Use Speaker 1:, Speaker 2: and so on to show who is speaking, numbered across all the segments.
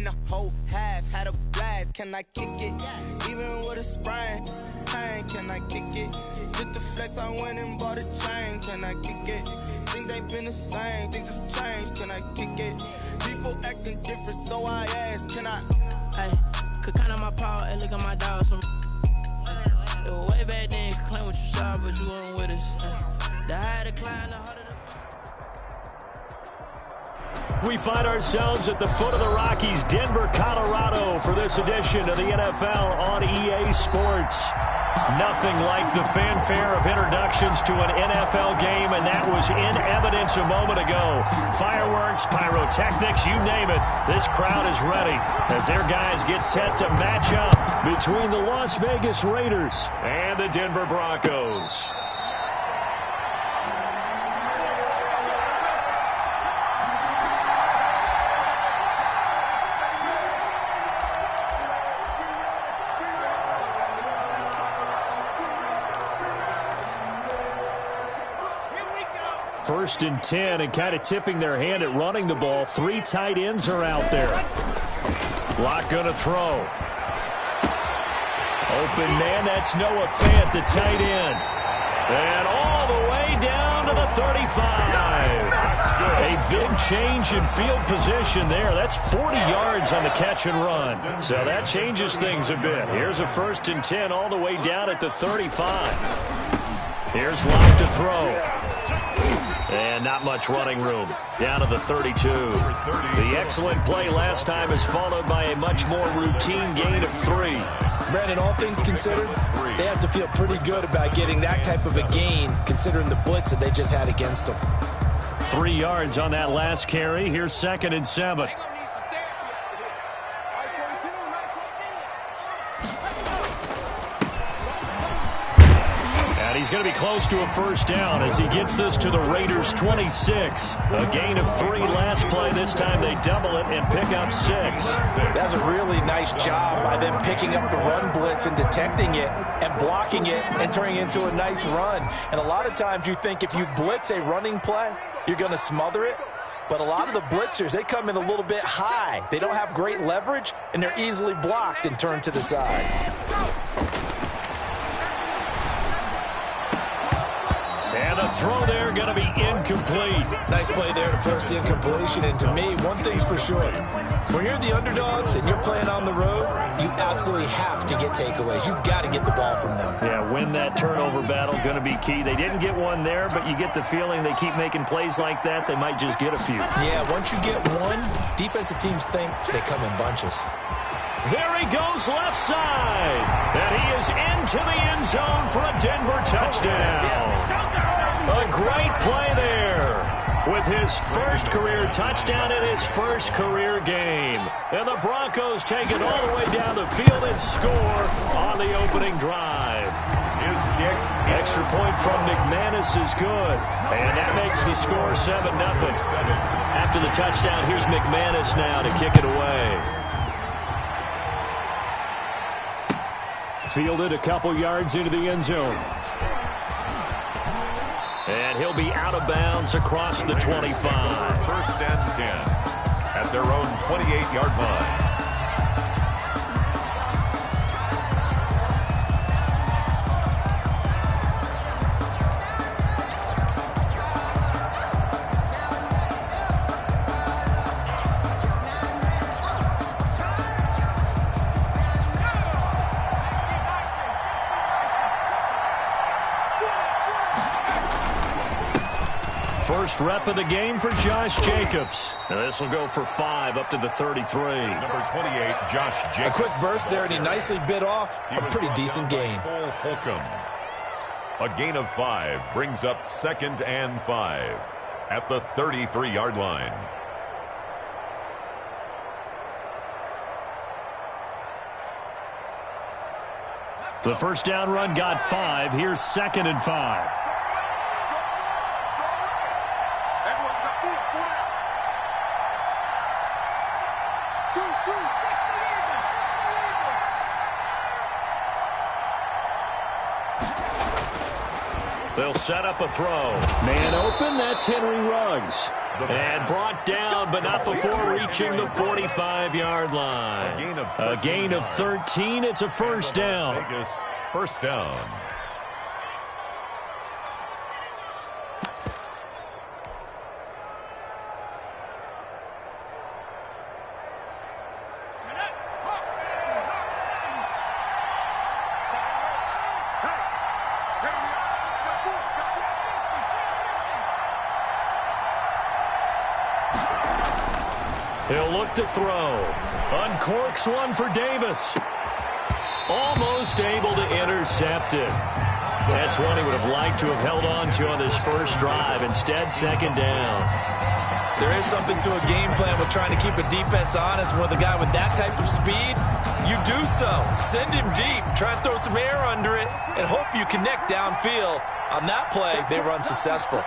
Speaker 1: and the whole half had a blast. Can I kick it? Even with a sprain, pain, can I kick it? Just to flex, I went and bought a chain. Can I kick it? Things ain't been the same, things have changed. Can I kick it? People acting different, so I asked, can I?
Speaker 2: Hey, could count on my power, and look at my dogs from. It was way back then, could claim what you saw, but you weren't with us. The higher the climb, the harder the.
Speaker 3: We find ourselves at the foot of the Rockies, Denver, Colorado, for this edition of the NFL on EA Sports. Nothing like the fanfare of introductions to an NFL game, and that was in evidence a moment ago. Fireworks, pyrotechnics, you name it. This crowd is ready as their guys get set to match up between the Las Vegas Raiders and the Denver Broncos. First and 10, and kind of tipping their hand at running the ball. 3 tight ends are out there. Locke going to throw. Open man, that's Noah Fant, the tight end. And all the way down to the 35. A big change in field position there. That's 40 yards on the catch and run. So that changes things a bit. Here's a first and 10 all the way down at the 35. Here's Locke to throw. And not much running room. Down to the 32. The excellent play last time is followed by a much more routine gain of 3.
Speaker 4: Brandon, all things considered, they have to feel pretty good about getting that type of a gain, considering the blitz that they just had against them.
Speaker 3: 3 yards on that last carry. Here's 2nd and 7. And he's going to be close to a first down as he gets this to the Raiders' 26. A gain of 3 last play. This time they double it and pick up 6.
Speaker 4: That's a really nice job by them picking up the run blitz and detecting it and blocking it and turning it into a nice run. And a lot of times you think if you blitz a running play, you're going to smother it. But a lot of the blitzers, they come in a little bit high. They don't have great leverage, and they're easily blocked and turned to the side.
Speaker 3: And the throw there going to be incomplete.
Speaker 4: Nice play there to force the incompletion. And to me, one thing's for sure. When you're the underdogs and you're playing on the road, you absolutely have to get takeaways. You've got to get the ball from them.
Speaker 3: Yeah, win that turnover battle, going to be key. They didn't get one there, but you get the feeling they keep making plays like that, they might just get a few.
Speaker 4: Yeah, once you get one, defensive teams think they come in bunches.
Speaker 3: There he goes left side. And he is into the end zone for a Denver touchdown. A great play there with his first career touchdown in his first career game. And the Broncos take it all the way down the field and score on the opening drive. His kick. Extra point from McManus is good. And that makes the score 7-0. After the touchdown, here's McManus now to kick it away. Fielded a couple yards into the end zone. And he'll be out of bounds across the 25.
Speaker 5: First and 10 at their own 28-yard line.
Speaker 3: First rep of the game for Josh Jacobs. Now this will go for 5 up to the 33.
Speaker 5: Number 28, Josh Jacobs.
Speaker 4: A quick burst there, and he nicely bit off a pretty decent gain.
Speaker 5: A gain of 5 brings up 2nd and 5 at the 33-yard line.
Speaker 3: The first down run got 5. Here's 2nd and 5. They'll set up a throw. Man open, that's Henry Ruggs. And brought down, but not before reaching the 45-yard line. A gain of 13. It's a first down.
Speaker 5: First down.
Speaker 3: He'll look to throw. Uncorks one for Davis. Almost able to intercept it. That's one he would have liked to have held on to on this first drive. Instead, second down.
Speaker 4: There is something to a game plan with trying to keep a defense honest. With a guy with that type of speed, you do so. Send him deep. Try and throw some air under it and hope you connect downfield. On that play, they run successful.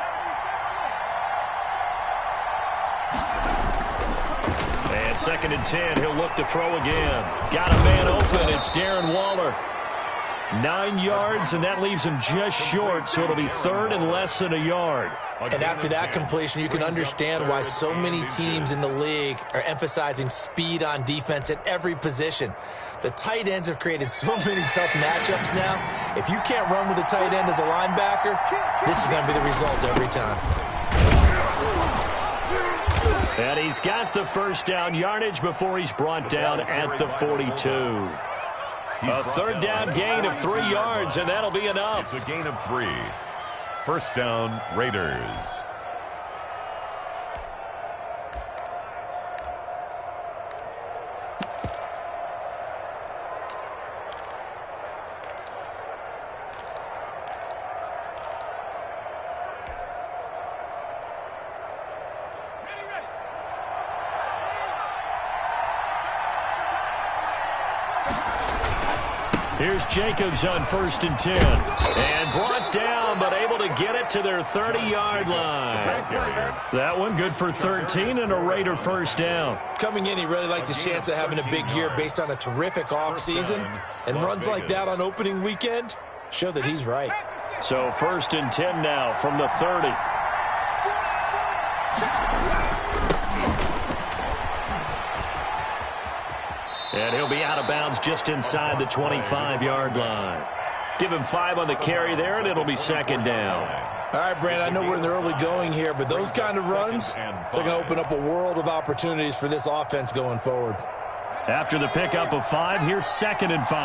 Speaker 3: And second and 10, he'll look to throw again. Got a man open. It's Darren Waller. 9 yards, and that leaves him just short, so it'll be third and less than a yard.
Speaker 4: And after that completion, you can understand why so many teams in the league are emphasizing speed on defense at every position. The tight ends have created so many tough matchups now. If you can't run with a tight end as a linebacker, this is going to be the result every time.
Speaker 3: And he's got the first down yardage before he's brought down at the 42. A third down gain of 3 yards, and that'll be enough.
Speaker 5: It's a gain of 3. First down, Raiders.
Speaker 3: Here's Jacobs on first and 10. And brought down, but able to get it to their 30-yard line. That one good for 13 and a Raider first down.
Speaker 4: Coming in, he really liked his chance of having a big year based on a terrific offseason. And runs like that on opening weekend show that he's right.
Speaker 3: So first and 10 now from the 30. And he'll be out of bounds just inside the 25-yard line. Give him 5 on the carry there, and it'll be second down.
Speaker 4: All right, Brandon, I know we're in the early going here, but those kind of runs, they're going to open up a world of opportunities for this offense going forward.
Speaker 3: After the pickup of 5, here's second and 5.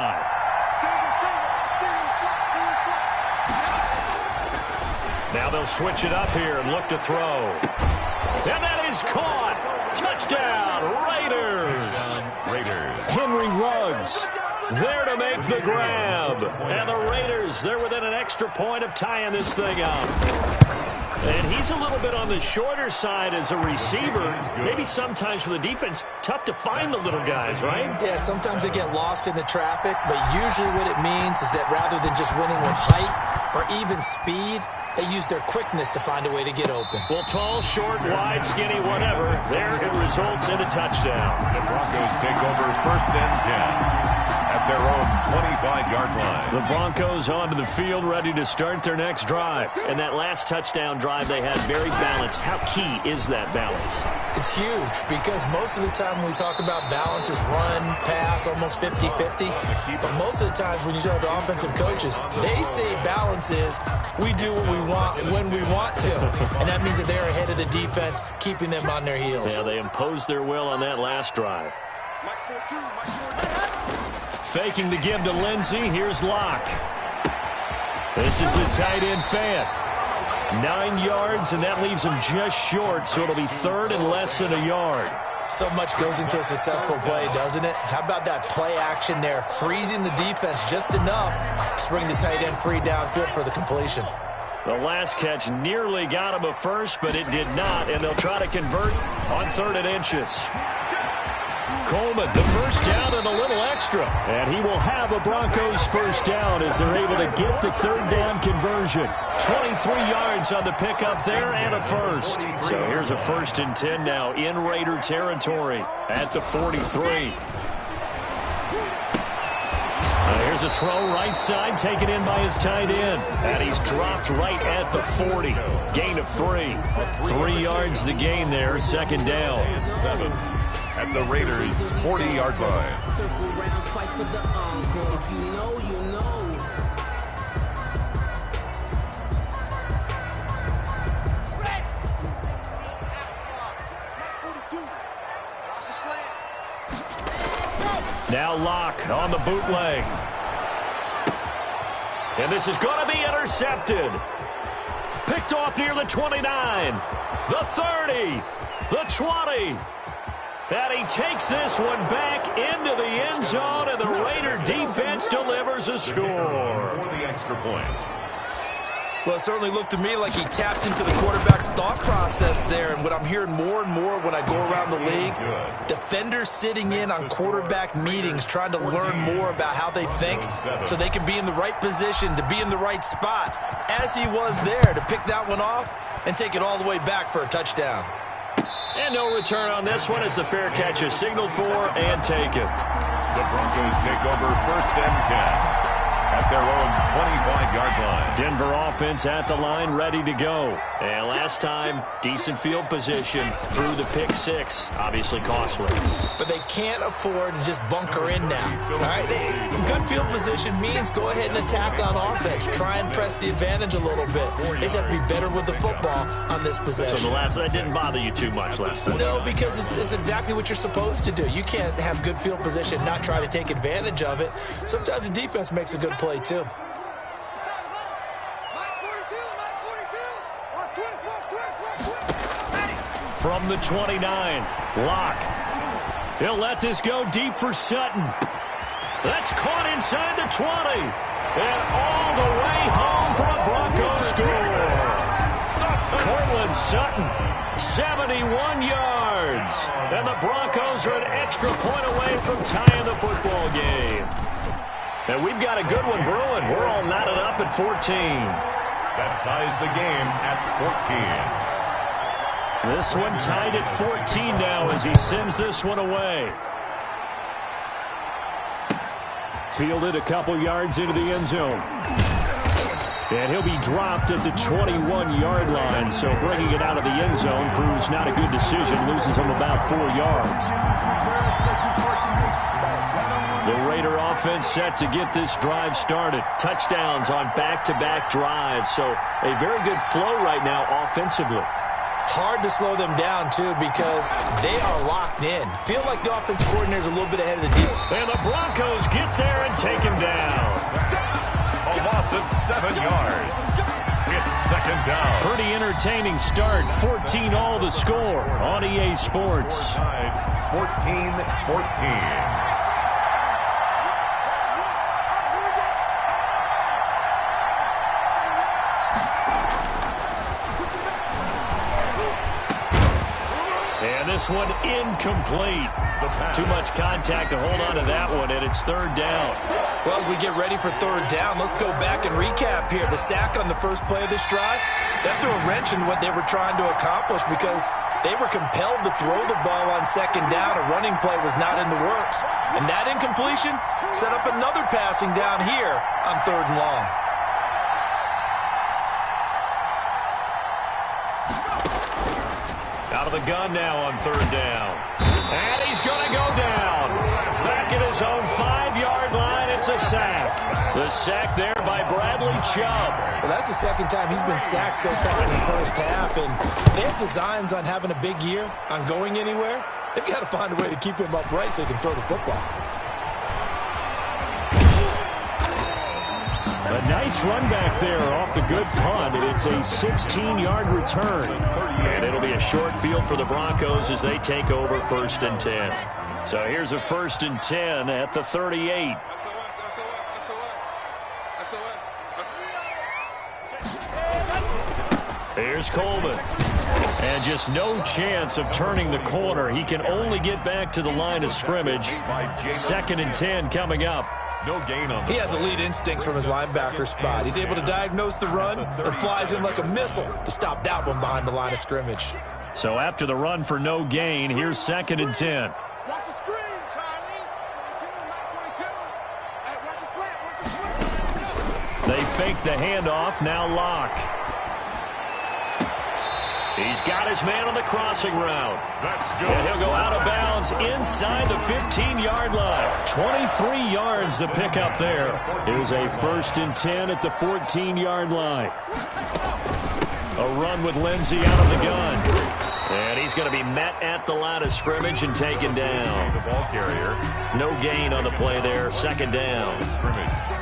Speaker 3: Now they'll switch it up here and look to throw. And that is caught. Touchdown, Raiders. Henry Ruggs there to make the grab. And the Raiders, they're within an extra point of tying this thing up. And he's a little bit on the shorter side as a receiver. Maybe sometimes for the defense, tough to find the little guys, right?
Speaker 4: Yeah, sometimes they get lost in the traffic, but usually what it means is that rather than just winning with height or even speed, they use their quickness to find a way to get open.
Speaker 3: Well, tall, short, wide, skinny, whatever, there it results in a touchdown.
Speaker 5: The Broncos take over first and 10. At their own 25-yard line.
Speaker 3: The Broncos onto the field, ready to start their next drive. And that last touchdown drive they had very balanced. How key is that balance?
Speaker 4: It's huge because most of the time when we talk about balance is run, pass, almost 50-50. But most of the times when you talk to offensive coaches, they say balance is we do what we want when we want to. And that means that they're ahead of the defense, keeping them on their heels.
Speaker 3: Yeah, they imposed their will on that last drive. Faking the give to Lindsey. Here's Locke. This is the tight end Fant. 9 yards, and that leaves him just short, so it'll be third and less than a yard.
Speaker 4: So much goes into a successful play, doesn't it? How about that play action there, freezing the defense just enough to bring the tight end free downfield for the completion.
Speaker 3: The last catch nearly got him a first, but it did not, and they'll try to convert on third and inches. Coleman, the first down and a little extra. And he will have a Broncos first down as they're able to get the third down conversion. 23 yards on the pickup there and a first. So here's a first and 10 now in Raider territory at the 43. Here's a throw right side, taken in by his tight end. And he's dropped right at the 40. Gain of 3. 3 yards the gain there, second down.
Speaker 5: And 7 at the Raiders' 40-yard line.
Speaker 6: Circle round twice for the encore. If you know, you know.
Speaker 3: Now Locke on the bootleg. And this is going to be intercepted. Picked off near the 29, the 30, the 20. And he takes this one back into the end zone, and the Raider defense delivers a score.
Speaker 5: For the extra point.
Speaker 4: Well, it certainly looked to me like he tapped into the quarterback's thought process there. And what I'm hearing more and more when I go around the league, defenders sitting in on quarterback meetings trying to learn more about how they think so they can be in the right position to be in the right spot, as he was there to pick that one off and take it all the way back for a touchdown.
Speaker 3: And no return on this one as the fair catch is signaled for and taken.
Speaker 5: The Broncos take over 1st and 10. At their own 25-yard line.
Speaker 3: Denver offense at the line, ready to go. And last time, decent field position through the pick 6. Obviously costly.
Speaker 4: But they can't afford to just bunker in now. All right, good field position means go ahead and attack on offense. Try and press the advantage a little bit. They just have to be better with the football on this possession.
Speaker 3: So that didn't bother you too much last time?
Speaker 4: No, because it's exactly what you're supposed to do. You can't have good field position, not try to take advantage of it. Sometimes the defense makes a good play too.
Speaker 3: From the 29, Locke. He'll let this go deep for Sutton. That's caught inside the 20. And all the way home for a Broncos score. Cortland Sutton, 71 yards. And the Broncos are an extra point away from tying the football game. And we've got a good one brewing. We're all knotted up at 14.
Speaker 5: That ties the game at 14.
Speaker 3: This one tied at 14 now as he sends this one away. Fielded a couple yards into the end zone. And he'll be dropped at the 21-yard line. So bringing it out of the end zone proves not a good decision. Loses him about 4 yards. The Raider offense set to get this drive started. Touchdowns on back-to-back drives. So a very good flow right now offensively.
Speaker 4: Hard to slow them down, too, because they are locked in. Feel like the offensive coordinator's a little bit ahead of the deal.
Speaker 3: And the Broncos get there and take him down.
Speaker 5: A loss of 7 yards. It's second down.
Speaker 3: Pretty entertaining start. 14 all the score on EA Sports.
Speaker 5: 14-14.
Speaker 3: This one incomplete. Too much contact to hold on to that one, and it's third down.
Speaker 4: Well, as we get ready for third down, let's go back and recap here. The sack on the first play of this drive, that threw a wrench in what they were trying to accomplish because they were compelled to throw the ball on second down. A running play was not in the works. And that incompletion set up another passing down here on third and long.
Speaker 3: Out of the gun now on third down. And he's going to go down. Back at his own 5-yard line, it's a sack. The sack there by Bradley Chubb.
Speaker 4: Well, that's the second time he's been sacked so far in the first half. And they have designs on having a big year, on going anywhere. They've got to find a way to keep him upright so he can throw the football.
Speaker 3: A nice run back there off the good punt. It's a 16-yard return. And it'll be a short field for the Broncos as they take over 1st and 10. So here's a 1st and 10 at the 38. Here's Coleman. And just no chance of turning the corner. He can only get back to the line of scrimmage. 2nd and 10 coming up.
Speaker 5: No gain on
Speaker 4: He has elite instincts from his linebacker spot. He's able to diagnose the run and flies in like a missile to stop that one behind the line of scrimmage.
Speaker 3: So after the run for no gain, here's 2nd and 10.
Speaker 7: Watch the screen, Charlie. 22, watch the
Speaker 3: They fake the handoff, now Locke. He's got his man on the crossing route. And he'll go out of bounds inside the 15-yard line. 23 yards the pickup there. It was a 1st and 10 at the 14-yard line. A run with Lindsey out of the gun. And he's going to be met at the line of scrimmage and taken down.
Speaker 5: The ball carrier.
Speaker 3: No gain on the play there, 2nd down.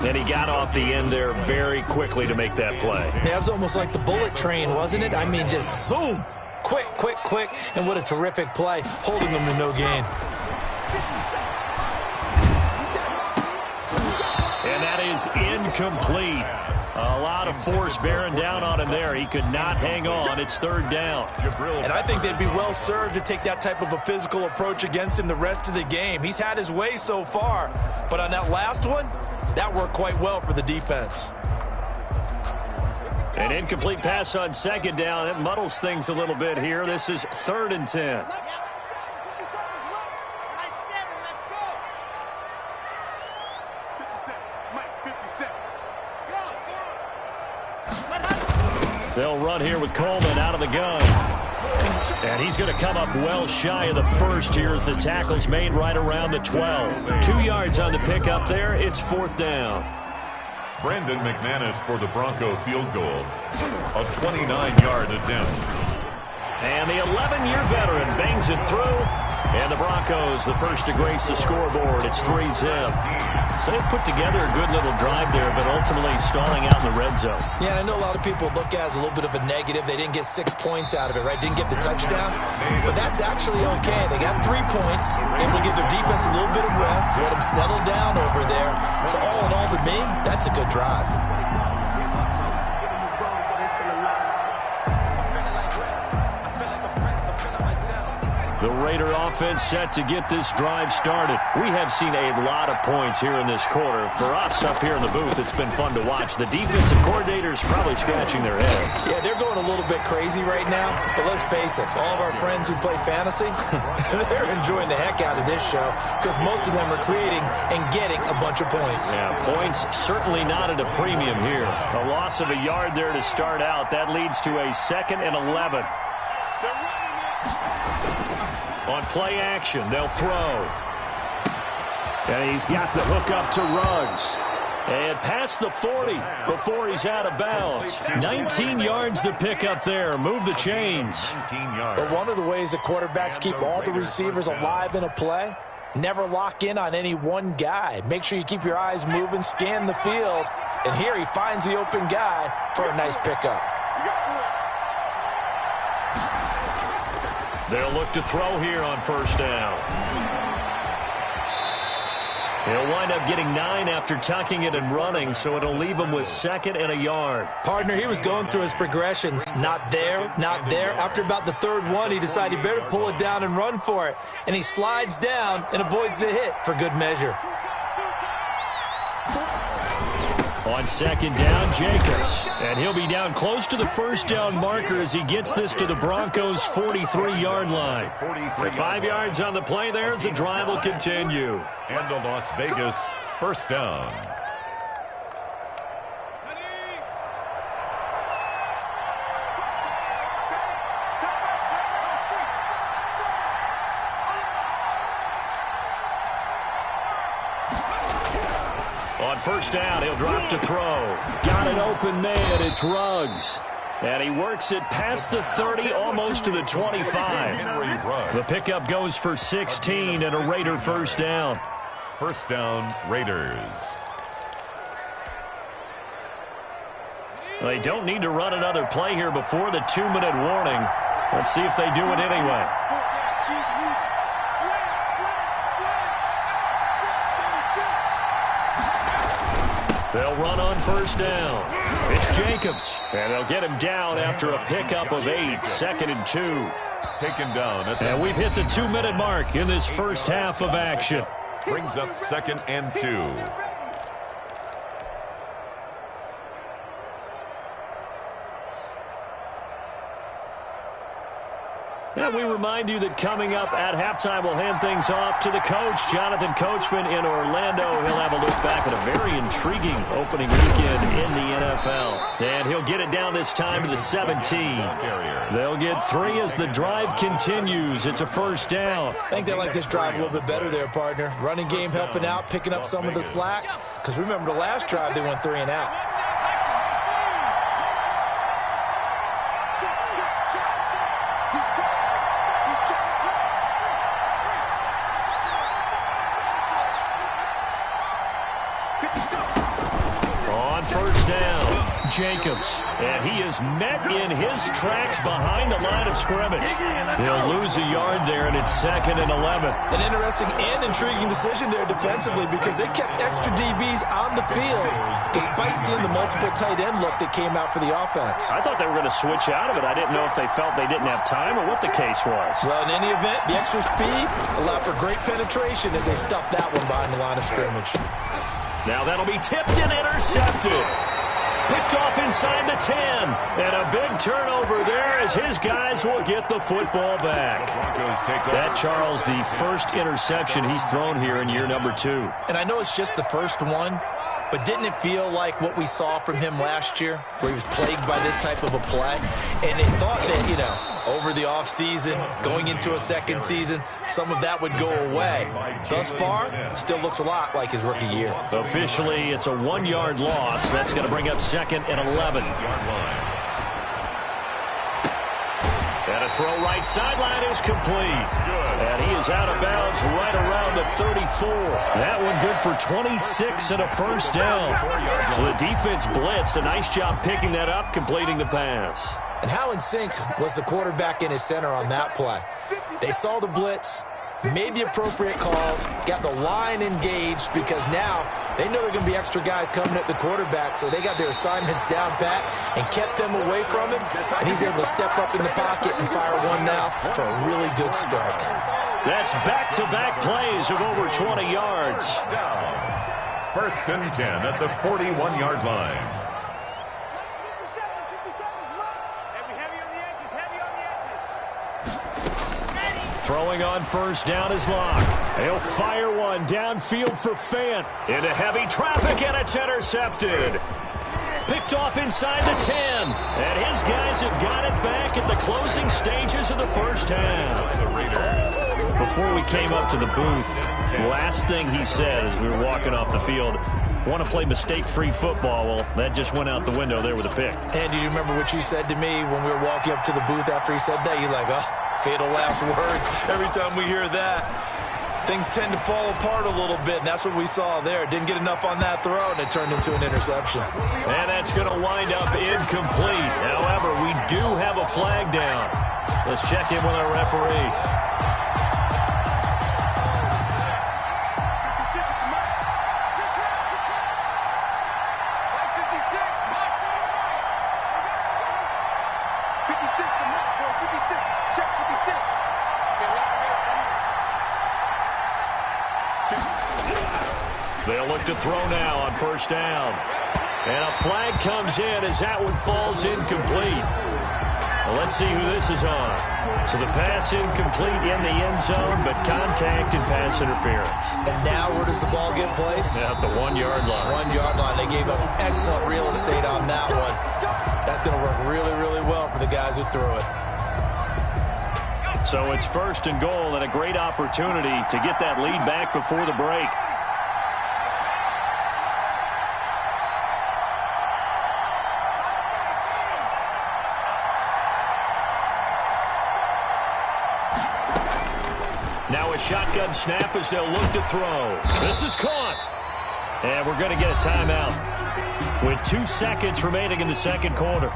Speaker 3: And he got off the end there very quickly to make that play.
Speaker 4: Yeah, it was almost like the bullet train, wasn't it? I mean, just zoom. Quick, quick, quick. And what a terrific play, holding them to no gain.
Speaker 3: And that is incomplete. A lot of force bearing down on him there. He could not hang on. It's 3rd down.
Speaker 4: And I think they'd be well served to take that type of a physical approach against him the rest of the game. He's had his way so far. But on that last one, that worked quite well for the defense.
Speaker 3: An incomplete pass on 2nd down. It muddles things a little bit here. This is 3rd and 10. They'll run here with Coleman out of the gun. And he's going to come up well shy of the first here as the tackle's made right around the 12. 2 yards on the pickup there. It's 4th down.
Speaker 5: Brandon McManus for the Bronco field goal. A 29-yard attempt.
Speaker 3: And the 11-year veteran bangs it through. And the Broncos, the first to grace the scoreboard. It's 3-zip. So they put together a good little drive there, but ultimately stalling out in the red zone.
Speaker 4: Yeah, I know a lot of people look at it as a little bit of a negative. They didn't get 6 points out of it, right? Didn't get the touchdown. But that's actually okay. They got 3 points. Able to give their defense a little bit of rest. Let them settle down over there. So all in all, to me, that's a good drive.
Speaker 3: The Raider offense set to get this drive started. We have seen a lot of points here in this quarter. For us up here in the booth, it's been fun to watch. The defensive coordinators probably scratching their heads.
Speaker 4: Yeah, they're going a little bit crazy right now. But let's face it, all of our friends who play fantasy, they're enjoying the heck out of this show because most of them are creating and getting a bunch of points.
Speaker 3: Yeah, points certainly not at a premium here. A loss of a yard there to start out. That leads to a 2nd and 11. On play action, they'll throw. And he's got the hook up to Ruggs. And past the 40 before he's out of bounds. 19 yards to pick up there. Move the chains.
Speaker 4: But one of the ways the quarterbacks keep all the receivers alive in a play, never lock in on any one guy. Make sure you keep your eyes moving, scan the field. And here he finds the open guy for a nice pickup.
Speaker 3: They'll look to throw here on 1st down. He'll wind up getting 9 after tucking it and running, so it'll leave him with 2nd and a yard.
Speaker 4: Partner, he was going through his progressions. Not there, not there. After about the 3rd one, he decided he better pull it down and run for it. And he slides down and avoids the hit for good measure.
Speaker 3: On 2nd down, Jacobs. And he'll be down close to the 1st down marker as he gets this to the Broncos' 43-yard line. With 5 yards on the play there as the drive will continue.
Speaker 5: And a Las Vegas 1st down.
Speaker 3: On 1st down, he'll drop to throw. Got an open man. It's Ruggs. And he works it past the 30, almost to the 25. The pickup goes for 16 and a Raider 1st down.
Speaker 5: 1st down, Raiders.
Speaker 3: They don't need to run another play here before the 2-minute warning. Let's see if they do it anyway. They'll run on 1st down. It's Jacobs. And they'll get him down after a pickup of 8. 2nd and 2.
Speaker 5: Taken down.
Speaker 3: And we've hit the 2-minute mark in this first half of action.
Speaker 5: Brings up 2nd and 2.
Speaker 3: And we remind you that coming up at halftime, we'll hand things off to the coach, Jonathan Coachman in Orlando. He'll have a look back at a very intriguing opening weekend in the NFL. And he'll get it down this time to the 17. They'll get 3 as the drive continues. It's a first down.
Speaker 4: I think they like this drive a little bit better there, partner. Running game helping out, picking up some of the slack. Because remember, the last drive, they went 3 and out.
Speaker 3: On first down, Jacobs. And he is met in his tracks behind the line of scrimmage. He'll lose a yard there, and it's 2nd and 11.
Speaker 4: An interesting and intriguing decision there defensively because they kept extra DBs on the field despite seeing the multiple tight end look that came out for the offense.
Speaker 3: I thought they were going to switch out of it. I didn't know if they felt they didn't have time or what the case was.
Speaker 4: Well, in any event, the extra speed allowed for great penetration as they stuffed that one behind the line of scrimmage.
Speaker 3: Now that'll be tipped and intercepted. Picked off inside the 10. And a big turnover there as his guys will get the football back. That, Charles, the first interception he's thrown here in year number 2.
Speaker 4: And I know it's just the first one, but didn't it feel like what we saw from him last year, where he was plagued by this type of a play? And they thought that, you know, over the offseason, going into a second season, some of that would go away. Thus far, still looks a lot like his rookie year.
Speaker 3: Officially, it's a 1-yard loss. That's going to bring up 2nd and 11. And a throw right sideline is complete. And he is out of bounds right around the 34. That one good for 26 and a first down. So the defense blitzed. A nice job picking that up, completing the pass.
Speaker 4: And how in sync was the quarterback and his center on that play? They saw the blitz, made the appropriate calls, got the line engaged because now they know there are going to be extra guys coming at the quarterback, so they got their assignments down pat and kept them away from him, and he's able to step up in the pocket and fire one now for a really good strike.
Speaker 3: That's back-to-back plays of over 20 yards.
Speaker 5: 1st and 10 at the 41-yard line.
Speaker 3: Throwing on first down is Locke. He'll fire one downfield for Fant. Into heavy traffic, and it's intercepted. Picked off inside the 10. And his guys have got it back at the closing stages of the first half. Before we came up to the booth, last thing he said as we were walking off the field, want to play mistake-free football. Well, that just went out the window there with a pick.
Speaker 4: And do you remember what you said to me when we were walking up to the booth after he said that? You're like, oh, fatal last words. Every time we hear that, things tend to fall apart a little bit, and that's what we saw there. Didn't get enough on that throw, and it turned into an interception.
Speaker 3: And that's going to wind up incomplete. However, we do have a flag down. Let's check in with our referee. They'll look to throw now on first down. And a flag comes in as that one falls incomplete. Well, let's see who this is on. So the pass incomplete in the end zone, but contact and pass interference.
Speaker 4: And now where does the ball get placed?
Speaker 3: At the 1-yard line.
Speaker 4: 1-yard line. They gave up excellent real estate on that one. That's going to work really, really well for the guys who threw it.
Speaker 3: So it's 1st and goal and a great opportunity to get that lead back before the break. Now a shotgun snap as they'll look to throw. This is caught. And we're going to get a timeout with 2 seconds remaining in the second quarter.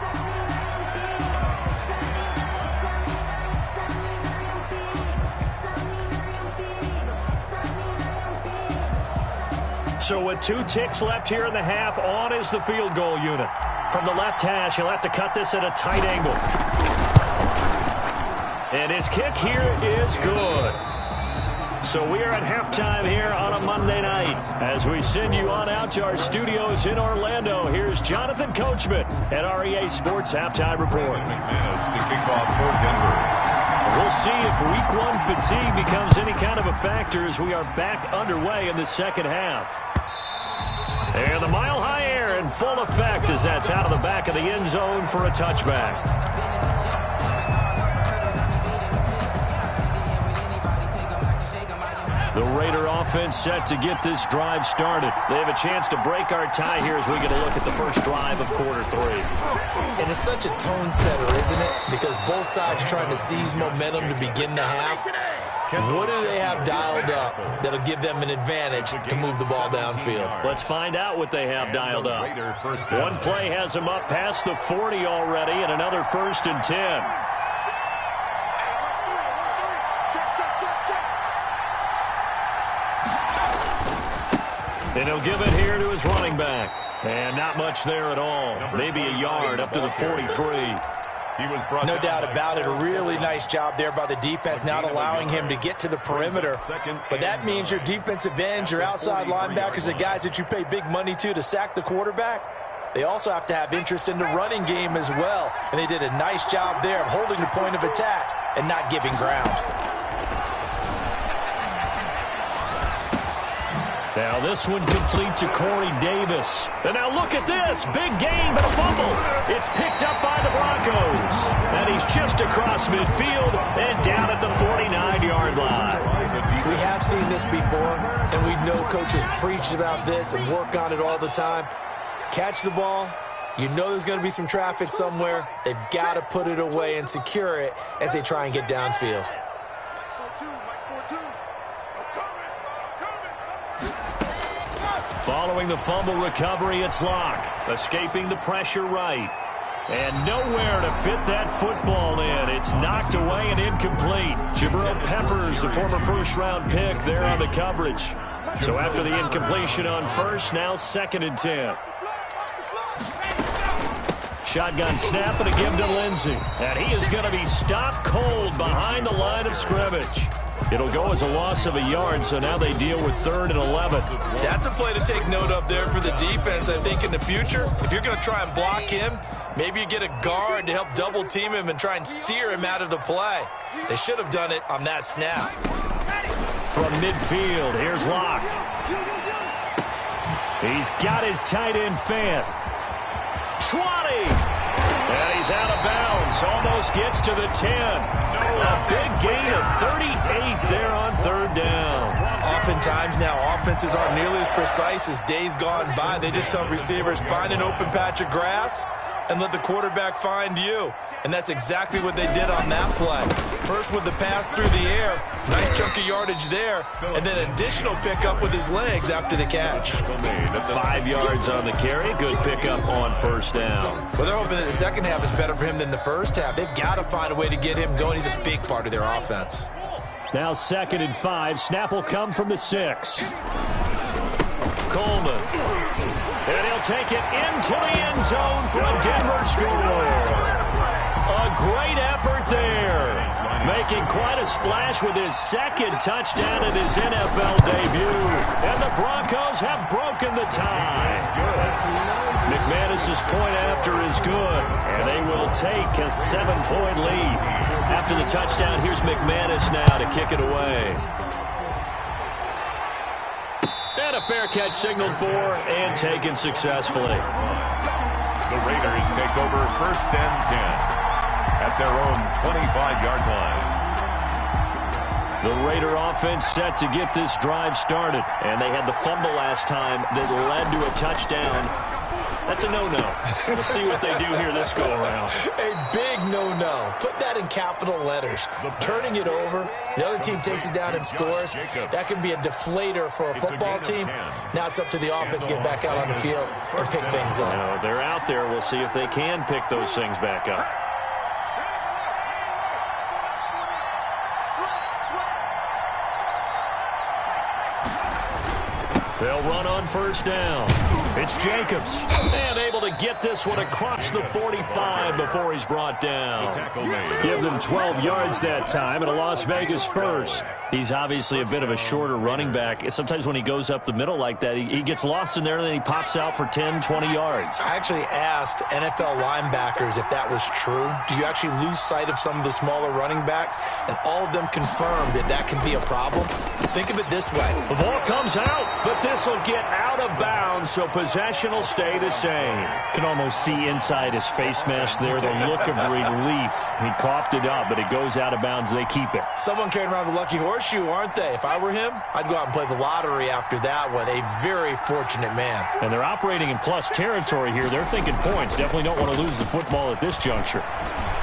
Speaker 3: So with 2 ticks left here in the half, on is the field goal unit. From the left hash, he'll have to cut this at a tight angle. And his kick here is good. So we are at halftime here on a Monday night. As we send you on out to our studios in Orlando, here's Jonathan Coachman at REA Sports Halftime Report.
Speaker 5: McManus to kick off for Denver.
Speaker 3: We'll we'll see if week one fatigue becomes any kind of a factor as we are back underway in the second half. And the mile-high air in full effect as that's out of the back of the end zone for a touchback. The Raider offense set to get this drive started. They have a chance to break our tie here as we get a look at the first drive of quarter three.
Speaker 4: And it's such a tone setter, isn't it? Because both sides are trying to seize momentum to begin the half. What do they have dialed up that'll give them an advantage to move the ball downfield?
Speaker 3: Let's find out what they have dialed up. One play has them up past the 40 already, and another 1st and 10. And he'll give it here to his running back. And not much there at all. Maybe a yard up to the 43.
Speaker 4: No doubt about it. A really nice job there by the defense, not allowing him to get to the perimeter. But that means your defensive ends, your outside linebackers, the guys that you pay big money to sack the quarterback, they also have to have interest in the running game as well. And they did a nice job there of holding the point of attack and not giving ground.
Speaker 3: Now this one complete to Corey Davis. And now look at this. Big gain, but a fumble. It's picked up by the Broncos. And he's just across midfield and down at the 49-yard line.
Speaker 4: We have seen this before, and we know coaches preach about this and work on it all the time. Catch the ball. You know there's going to be some traffic somewhere. They've got to put it away and secure it as they try and get downfield.
Speaker 3: Following the fumble recovery, it's Locke. Escaping the pressure right. And nowhere to fit that football in. It's knocked away and incomplete. Jabril Peppers, the former first-round pick, there on the coverage. So after the incompletion on first, now 2nd and 10. Shotgun snap and a give to Lindsey. And he is going to be stopped cold behind the line of scrimmage. It'll go as a loss of a yard, so now they deal with 3rd and 11.
Speaker 4: That's a play to take note of there for the defense, I think, in the future. If you're going to try and block him, maybe you get a guard to help double-team him and try and steer him out of the play. They should have done it on that snap.
Speaker 3: From midfield, here's Locke. He's got his tight end Fant. 20. And he's out of bounds. Almost gets to the 10. A big gain of 38 there on 3rd down.
Speaker 4: Oftentimes now, offenses aren't nearly as precise as days gone by. They just tell receivers, find an open patch of grass and let the quarterback find you. And that's exactly what they did on that play. First with the pass through the air, nice chunk of yardage there, and then additional pickup with his legs after the catch.
Speaker 3: 5 yards on the carry, good pickup on 1st down.
Speaker 4: Well, they're hoping that the second half is better for him than the first half. They've got to find a way to get him going. He's a big part of their offense.
Speaker 3: Now 2nd and 5. Snap will come from the 6. Coleman. And he'll take it into the end zone for a Denver score. A great effort there. Making quite a splash with his 2nd touchdown in his NFL debut. And the Broncos have broken the tie. McManus's point after is good. And they will take a 7-point lead. After the touchdown, here's McManus now to kick it away. And a fair catch signaled for and taken successfully.
Speaker 5: The Raiders take over 1st and 10 at their own 25-yard line.
Speaker 3: The Raider offense set to get this drive started. And they had the fumble last time that led to a touchdown. That's a no-no. We'll see what they do here this go-around.
Speaker 4: A big no-no. Put that in capital letters. Turning it over, the other team takes it down and scores. That can be a deflator for a football team. Now it's up to the offense to get back out on the field and pick things up.
Speaker 3: No, they're out there. We'll see if they can pick those things back up. They'll run on 1st down. It's Jacobs. And able to get this one across the 45 before he's brought down. Give them 12 yards that time and a Las Vegas 1st. He's obviously a bit of a shorter running back. Sometimes when he goes up the middle like that, he gets lost in there, and then he pops out for 10, 20 yards.
Speaker 4: I actually asked NFL linebackers if that was true. Do you actually lose sight of some of the smaller running backs? And all of them confirmed that that can be a problem. Think of it this way.
Speaker 3: The ball comes out, but this will get out of bounds, so possession will stay the same. Can almost see inside his face mask there, the look of relief. He coughed it up, but it goes out of bounds. They keep it.
Speaker 4: Someone carrying around a lucky horseshoe, aren't they? If I were him, I'd go out and play the lottery after that one. A very fortunate man.
Speaker 3: And they're operating in plus territory here. They're thinking points. Definitely don't want to lose the football at this juncture.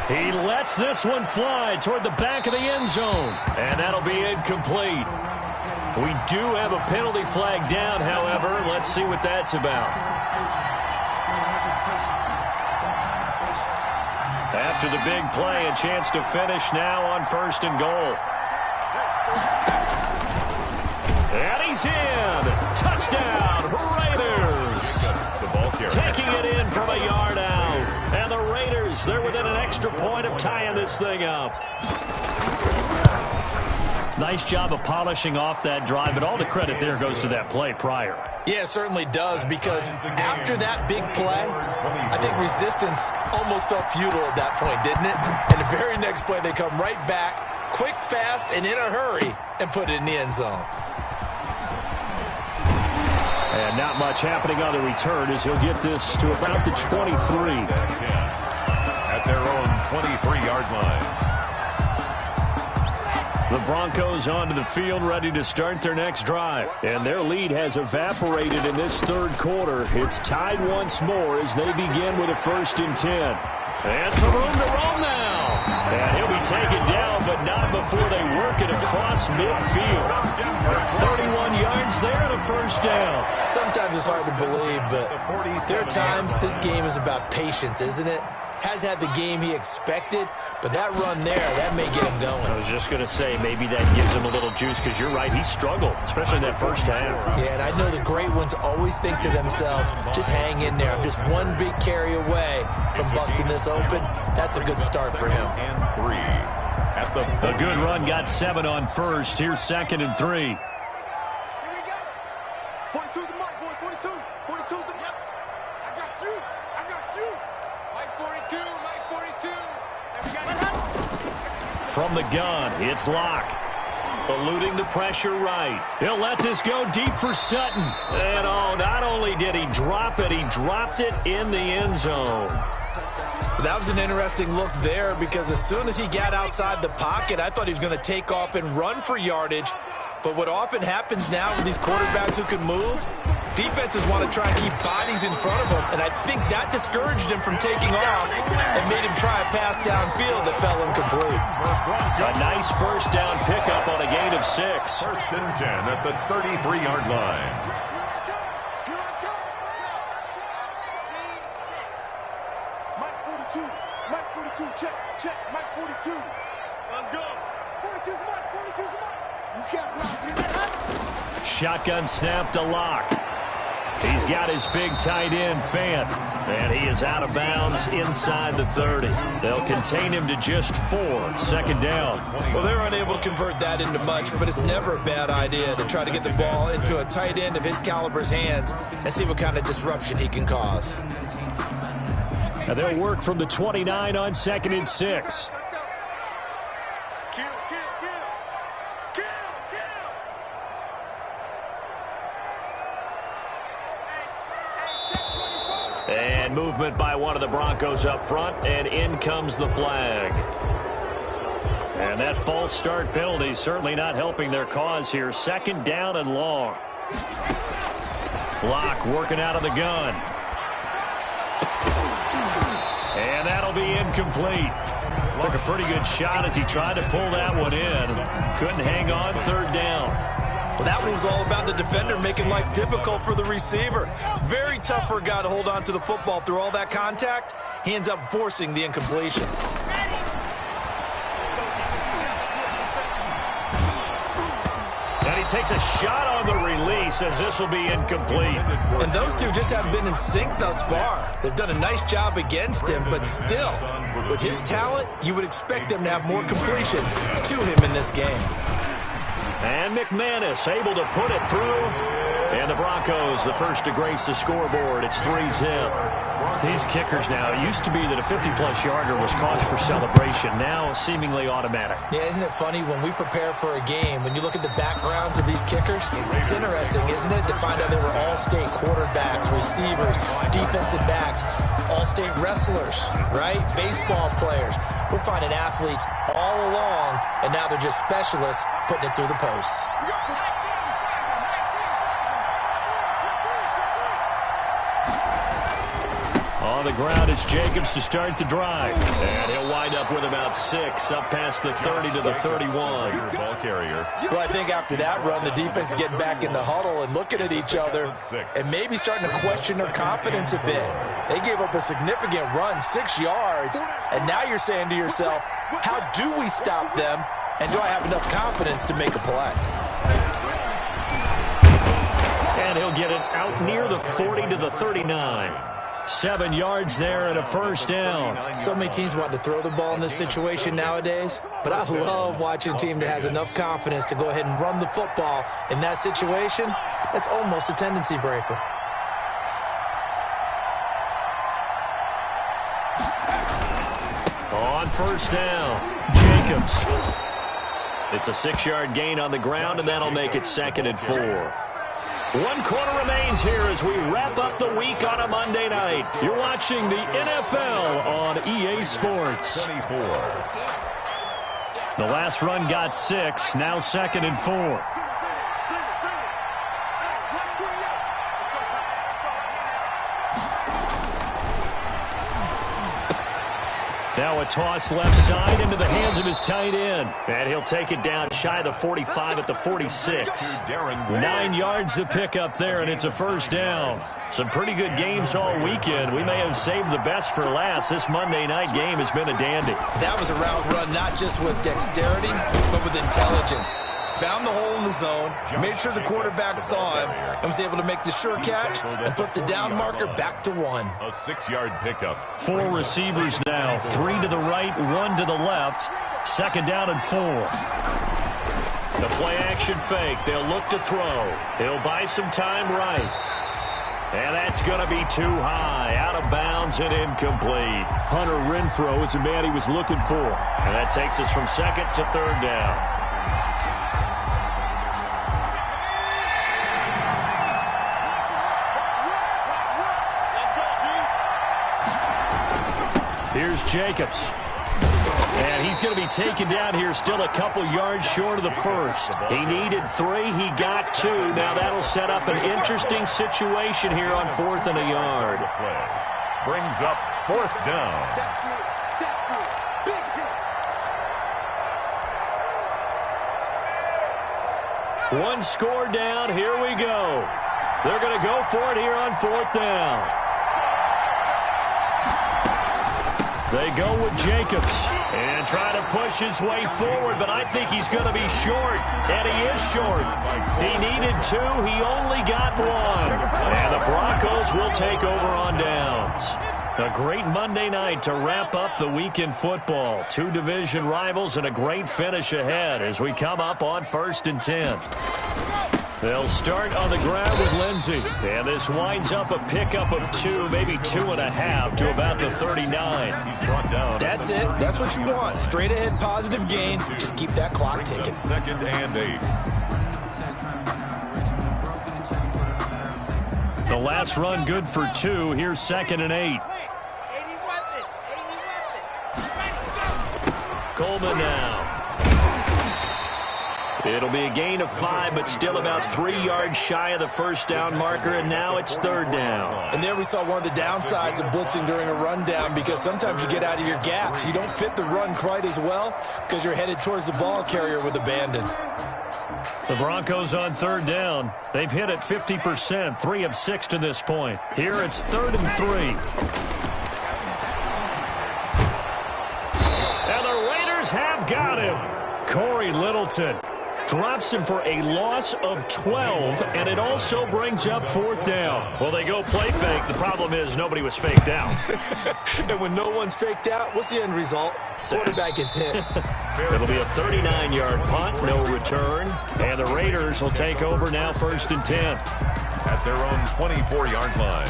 Speaker 3: He lets this one fly toward the back of the end zone. And that'll be incomplete. We do have a penalty flag down, however. Let's see what that's about. After the big play, a chance to finish now on 1st and goal. And he's in. Touchdown, Raiders. Taking it in from a yard out. And the Raiders, they're within an extra point of tying this thing up. Nice job of polishing off that drive, but all the credit there goes to that play prior.
Speaker 4: Yeah, it certainly does, because after that big play, I think resistance almost felt futile at that point, didn't it? And the very next play, they come right back, quick, fast, and in a hurry, and put it in the end zone.
Speaker 3: And not much happening on the return as he'll get this to about the 23.
Speaker 5: At their own 23-yard line.
Speaker 3: The Broncos onto the field, ready to start their next drive. And their lead has evaporated in this third quarter. It's tied once more as they begin with a 1st and 10. And some room to roam now. And he'll be taken down, but not before they work it across midfield. 31 yards there and a 1st down.
Speaker 4: Sometimes it's hard to believe, but there are times this game is about patience, isn't it? Has had the game he expected, but that run there, that may get him going.
Speaker 3: I was just going to say, maybe that gives him a little juice, because you're right, he struggled, especially in that first half.
Speaker 4: Yeah, and I know the great ones always think to themselves, just hang in there. I'm just one big carry away from busting this open. That's a good start for him.
Speaker 3: A good run got 7 on 1st. Here's 2nd and 3.
Speaker 7: 42 the mark, boys. 42. 42 the mark. I got you. I got you. Mike 42. Mike 42.
Speaker 3: From the gun, it's Locke. Eluding the pressure right. He'll let this go deep for Sutton. And oh, not only did he drop it, he dropped it in the end zone.
Speaker 4: That was an interesting look there, because as soon as he got outside the pocket, I thought he was going to take off and run for yardage. But what often happens now with these quarterbacks who can move, defenses want to try and keep bodies in front of them, and I think that discouraged him from taking off and made him try a pass downfield that fell incomplete.
Speaker 3: A nice 1st down pickup on a gain of 6.
Speaker 5: 1st and 10 at the 33-yard line.
Speaker 7: Mike 42. Mike 42. Check. Check. Mike 42. Let's go. 42's Mike. 42's Mike. You can't block me.
Speaker 3: Shotgun snap to Locke. He's got his big tight end, Fant, and he is out of bounds inside the 30. They'll contain him to just 4. 2nd down.
Speaker 4: Well, they're unable to convert that into much, but it's never a bad idea to try to get the ball into a tight end of his caliber's hands and see what kind of disruption he can cause.
Speaker 3: Now they'll work from the 29 on 2nd and 6. And movement by one of the Broncos up front, and in comes the flag. And that false start penalty certainly not helping their cause here. 2nd down and long. Locke working out of the gun. And that'll be incomplete. Took a pretty good shot as he tried to pull that one in. Couldn't hang on. 3rd down.
Speaker 4: Well, that one was all about the defender making life difficult for the receiver. Very tough for a guy to hold on to the football through all that contact. He ends up forcing the incompletion.
Speaker 3: And he takes a shot on the release as this will be incomplete.
Speaker 4: And those two just haven't been in sync thus far. They've done a nice job against him, but still, with his talent, you would expect them to have more completions to him in this game.
Speaker 3: And McManus able to put it through. And the Broncos, the first to grace the scoreboard. It's 3-zip.
Speaker 8: These kickers now, it used to be that a 50-plus yarder was cause for celebration. Now seemingly automatic.
Speaker 4: Yeah, isn't it funny when we prepare for a game, when you look at the backgrounds of these kickers, it's interesting, isn't it, to find out they were all-state quarterbacks, receivers, defensive backs, all-state wrestlers, right? Baseball players. We're finding athletes all along, and now they're just specialists putting it through the posts.
Speaker 3: On the ground, it's Jacobs to start the drive. And he'll wind up with about 6, up past the 30 to the 31.
Speaker 5: Ball carrier.
Speaker 4: Well, I think after that run, the defense is getting back in the huddle and looking at each other and maybe starting to question their confidence a bit. They gave up a significant run, 6 yards, and now you're saying to yourself, how do we stop them, and do I have enough confidence to make a play?
Speaker 3: And he'll get it out near the 40 to the 39. 7 yards there and a first down.
Speaker 4: So many teams want to throw the ball in this situation nowadays, but I love watching a team that has enough confidence to go ahead and run the football in that situation. That's almost a tendency breaker.
Speaker 3: On first down, Jacobs. It's a 6-yard gain on the ground, and that'll make it 2nd and 4. 1 quarter remains here as we wrap up the week on a Monday night. You're watching the NFL on EA Sports.
Speaker 5: 24.
Speaker 3: The last run got 6, now 2nd and 4. Now a toss left side into the hands of his tight end. And he'll take it down shy of the 45 at the 46. 9 yards to pick up there, and it's a first down. Some pretty good games all weekend. We may have saved the best for last. This Monday night game has been a dandy.
Speaker 4: That was a route run not just with dexterity, but with intelligence. Found the hole in the zone, made sure the quarterback saw him, and was able to make the sure catch and put the down marker back to 1.
Speaker 5: A 6-yard pickup.
Speaker 3: 4 receivers now, 3 to the right, 1 to the left. 2nd down and 4. The play action fake. They'll look to throw. He'll buy some time right. And that's going to be too high. Out of bounds and incomplete. Hunter Renfrow is the man he was looking for. And that takes us from 2nd to 3rd down. Here's Jacobs. And he's going to be taken down here still a couple yards short of the first. He needed 3. He got 2. Now that'll set up an interesting situation here on 4th and a yard.
Speaker 5: Brings up 4th down.
Speaker 3: One score down. Here we go. They're going to go for it here on 4th down. They go with Jacobs and try to push his way forward, but I think he's going to be short, and he is short. He needed 2. He only got 1. And the Broncos will take over on downs. A great Monday night to wrap up the week in football. 2 division rivals and a great finish ahead as we come up on 1st and 10. They'll start on the ground with Lindsey. And this winds up a pickup of 2, maybe 2.5 to about the 39.
Speaker 5: He's brought down.
Speaker 4: That's it. That's what you want. Straight ahead positive gain. Just keep that clock ticking.
Speaker 5: 2nd and 8.
Speaker 3: The last run good for 2. Here's 2nd and 8. Coleman now. It'll be a gain of 5, but still about 3 yards shy of the first down marker, and now it's 3rd down.
Speaker 4: And there we saw one of the downsides of blitzing during a rundown, because sometimes you get out of your gaps. You don't fit the run quite as well because you're headed towards the ball carrier with abandon.
Speaker 3: The Broncos on 3rd down. They've hit it 50%, 3 of 6 to this point. Here it's 3rd and 3. And the Raiders have got him. Corey Littleton.
Speaker 8: drops him for a loss of 12, and it also brings up 4th down. Well, they go play fake. The problem is nobody was faked out.
Speaker 4: And when no one's faked out, what's the end result? Quarterback gets hit.
Speaker 8: It'll be a 39-yard punt, no return, and the Raiders will take over now 1st and 10.
Speaker 5: At their own 24-yard line.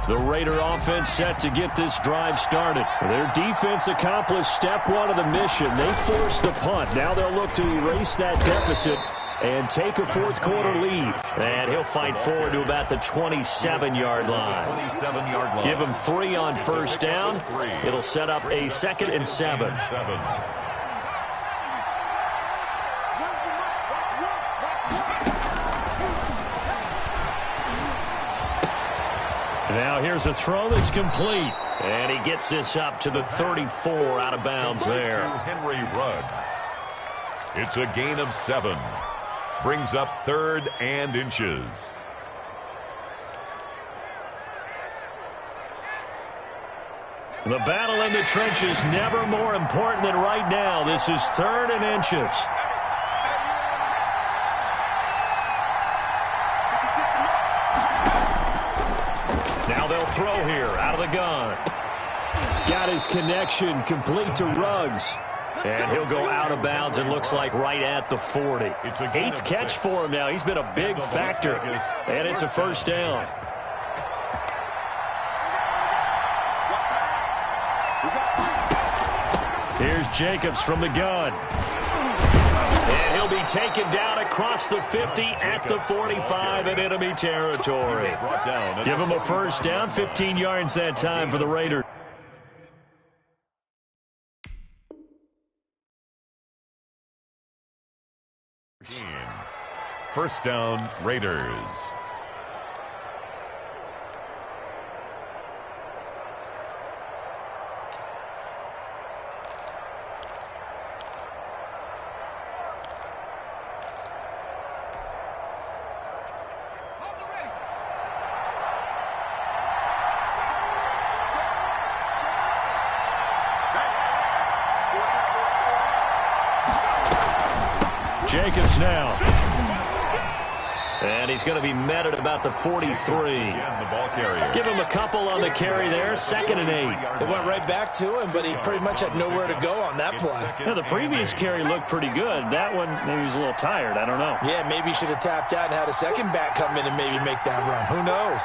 Speaker 8: The Raider offense set to get this drive started. Their defense accomplished step 1 of the mission. They forced the punt. Now they'll look to erase that deficit and take a 4th quarter lead. And he'll fight forward to about the 27-yard line.
Speaker 5: 27-yard line.
Speaker 8: Give him 3 on 1st down. It'll set up a 2nd and 7. Now here's a throw that's complete. And he gets this up to the 34 out of bounds there.
Speaker 5: Henry Ruggs. It's a gain of 7. Brings up 3rd and inches.
Speaker 8: The battle in the trenches never more important than right now. This is 3rd and inches. Now they'll throw here out of the gun. Got his connection complete to Ruggs. And he'll go out of bounds and looks like right at the 40. 8th catch for him now. He's been a big factor. And it's a 1st down. Here's Jacobs from the gun. And he'll be taken down across the 50 at the 45 in enemy territory. Give him a 1st down, 15 yards that time for the Raiders.
Speaker 5: First down, Raiders.
Speaker 8: Jacobs now. And he's going to be met at about the 43. Give him a couple on the carry there. 2nd and 8.
Speaker 4: They went right back to him, but he pretty much had nowhere to go on that play.
Speaker 8: Yeah, the previous carry looked pretty good. That one, maybe he was a little tired. I don't know.
Speaker 4: Yeah, maybe he should have tapped out and had a second back come in and maybe make that run. Who knows?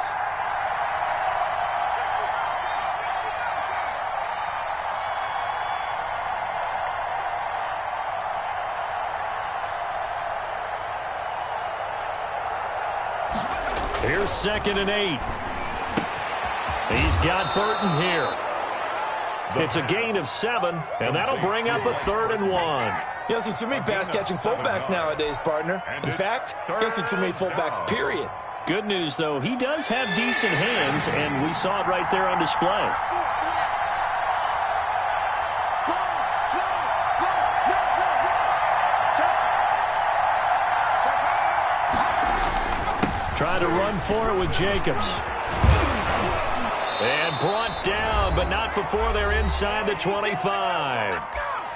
Speaker 8: Here's 2nd and 8. He's got Burton here. It's a gain of 7, and that'll bring up a 3rd and 1.
Speaker 4: You don't see too many pass-catching fullbacks nowadays, partner. In fact, you don't see too many fullbacks, period.
Speaker 8: Good news, though, he does have decent hands, and we saw it right there on display. Trying to run for it with Jacobs. And brought down, but not before they're inside the 25.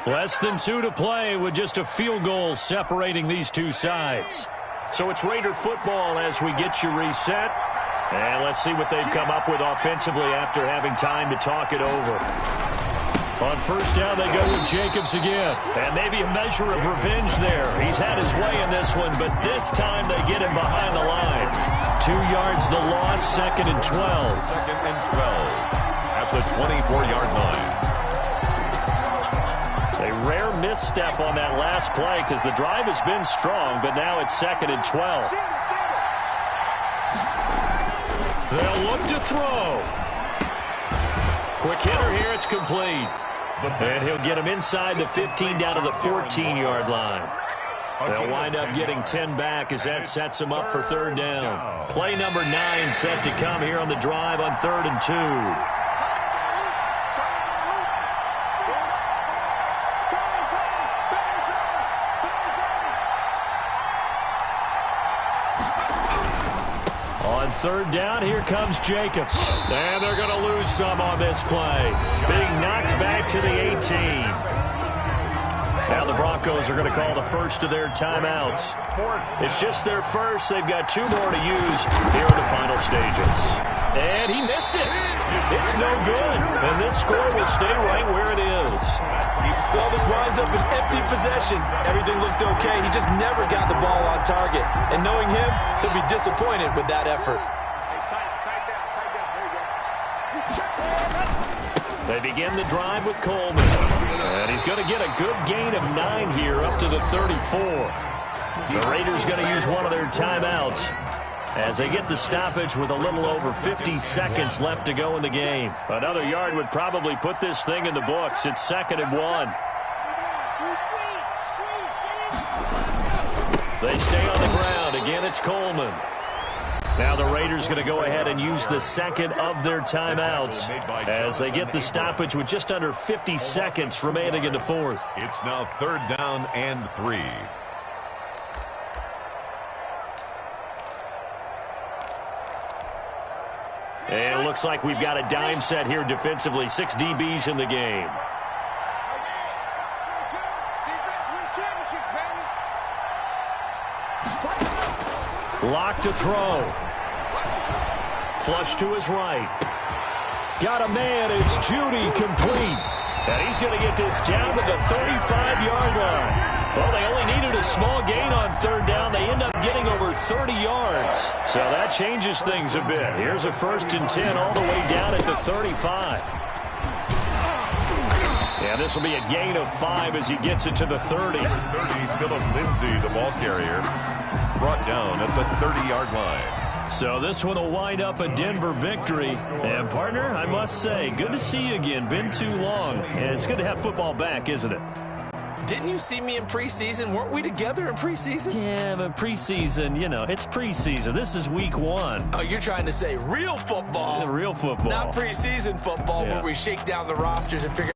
Speaker 8: Less than 2 to play with just a field goal separating these two sides. So it's Raider football as we get you reset. And let's see what they've come up with offensively after having time to talk it over. On 1st down, they go with Jacobs again. And maybe a measure of revenge there. He's had his way in this one, but this time they get him behind the line. 2 yards the loss, 2nd and 12.
Speaker 5: 2nd and 12 at the 24-yard line.
Speaker 8: A rare misstep on that last play because the drive has been strong, but now it's 2nd and 12. They'll look to throw. Quick hitter here, it's complete. And he'll get him inside the 15 down to the 14-yard line. They'll wind up getting 10 back as that sets him up for 3rd down. Play number 9 set to come here on the drive on 3rd and 2. On 3rd down, here comes Jacobs. And they're going to lose some on this play. Being knocked back to the 18. Now the Broncos are going to call the first of their timeouts. It's just their first. They've got 2 more to use here in the final stages. And he missed it. It's no good. And this score will stay right where it is.
Speaker 4: Well, this winds up an empty possession. Everything looked okay. He just never got the ball on target. And knowing him, he'll be disappointed with that effort.
Speaker 8: They begin the drive with Coleman. And he's going to get a good gain of 9 here up to the 34. The Raiders going to use one of their timeouts as they get the stoppage with a little over 50 seconds left to go in the game. Another yard would probably put this thing in the books. It's 2nd and 1. They stay on the ground. Again, it's Coleman. Now the Raiders going to go ahead and use the second of their timeouts as they get the stoppage with just under 50 seconds remaining in the 4th.
Speaker 5: It's now 3rd down and 3.
Speaker 8: And it looks like we've got a dime set here defensively. 6 DBs in the game. Lock to throw. Flush to his right. Got a man. It's Judy complete. And he's going to get this down to the 35-yard line. Well, they only needed a small gain on 3rd down. They end up getting over 30 yards. So that changes things a bit. Here's a 1st and 10 all the way down at the 35. And this will be a gain of 5 as he gets it to the 30.
Speaker 5: 30, Phillip Lindsay, the ball carrier, brought down at the 30-yard line.
Speaker 8: So this one will wind up a Denver victory. And, partner, I must say, good to see you again. Been too long. And it's good to have football back, isn't it?
Speaker 4: Didn't you see me in preseason? Weren't we together in preseason?
Speaker 8: Yeah, but preseason, you know, it's preseason. This is week 1.
Speaker 4: Oh, you're trying to say real football.
Speaker 8: Real football.
Speaker 4: Not preseason football where we shake down the rosters and figure